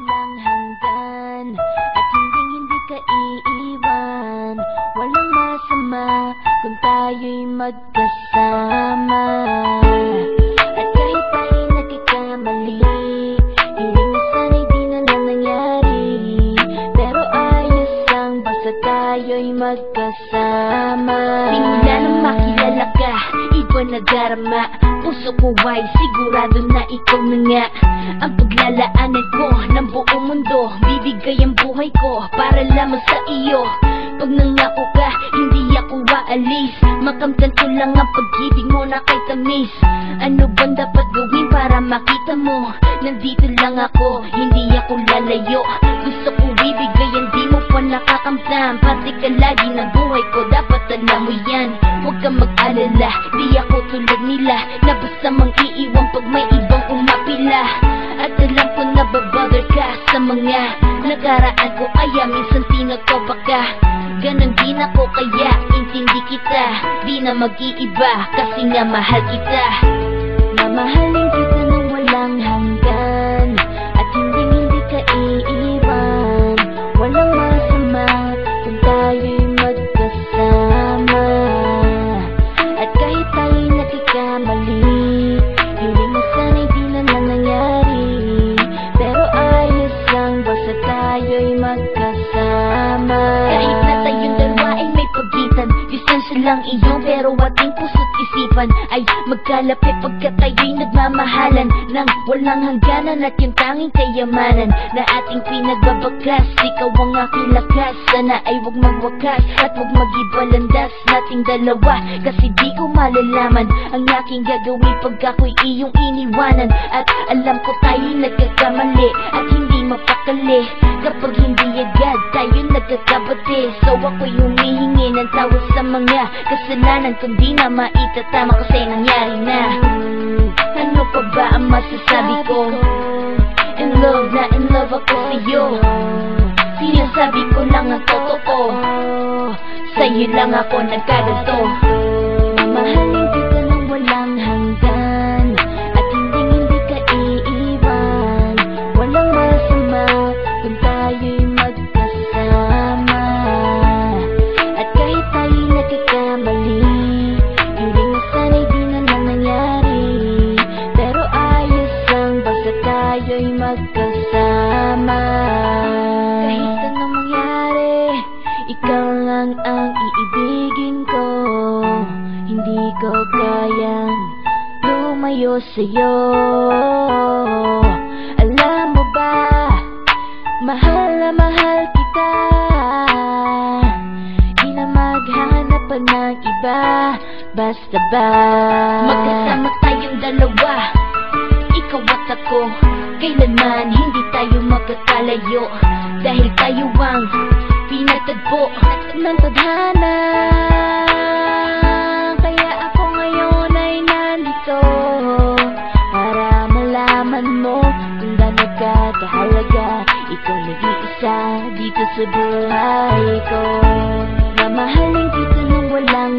walang hanggan at hindi ka iiwan. Walang masama kung tayo'y magkasama. At kahit tayo'y nagkakamali, hiling na sana'y di na lang nangyari. Pero ayos lang basta tayo'y magkasama. Simula nang makilala ka, iba na darama. Puso ko ay sigurado na ikaw na nga ang paglalaanan ko ng buong mundo. Bibigay ang buhay ko para lamang sa iyo. Pag nangako ka, hindi ako waalis. Makamtan ko lang ang pag-ibig mo na kay tamis. Ano bang dapat gawin para makita mo? Nandito lang ako, hindi ako lalayo. Gusto ko bibigay, hindi mo pa nakakamtan. Pati ka lagi ng buhay ko, dapat alam mo yan. Huwag kang mag-alala, di ako tulad nila na basta mang iiwan pag may ibang umapila. At alam ko na babother ka sa mga nakaraan ko, kaya minsan tinagpapa ka. Ganon din ako kaya intindi kita. Di na mag-iiba kasi nga mahal kita. Mamahalin kita nang walang hanggan at hindi ka iiwan. Walang masama kung tayo'y magkasama. At kahit tayo'y nagkakamali, hiling na sana'y di na lang nangyari. Pero ayos lang basta tayo'y magkasama. Kahit na tayong dalawa ay may pagitan, distansya lang iyon pero ating puso't isipan ay magkalapit pagkat tayo'y nagmamahalan ng walang hangganan. At yung tanging kayamanan na ating pinagbabakas, ikaw ang aking lakas. Sana ay huwag magwakas at huwag mag-ibalandas nating dalawa. Kasi di ko malalaman ang aking gagawin pag ako'y iyong iniwanan. At alam ko tayo'y nagkakamali at hindi mapakali kapag hindi agad tayo nagkakabati. So ako'y humihingi ng tawad sa mga kasalanan kung di na maitatama kasi nangyari na. Ano pa ba ang masasabi ko? In love na in love ako sa'yo. Sinasabi ko lang ang totoo, sa'yo lang ako nagkaganto. Mamahalin kita nang walang hanggan at hindi ka iiwan. Walang masama kung tayo'y magkasama. At kahit tayo'y nagkakamali, hiling na sana'y di na lang nangyari. Pero ayos lang basta tayo'y magkasama. Kahit anong mangyari, ikaw lang ang iibigin ko. Hindi ko kayang lumayo sa'yo. Alam mo ba, mahal na mahal kita. Di na maghanap pa ng iba, basta ba magkasama tayong dalawa, ikaw at ako. Kailanman hindi tayo magkakalayo, dahil tayo ang pinatagpo ng tadhana. Kaya ako ngayon ay nandito para malaman mo kung gaano ka kahalaga. Ikaw nag-iisa dito sa buhay ko. Mamahalin kita nang walang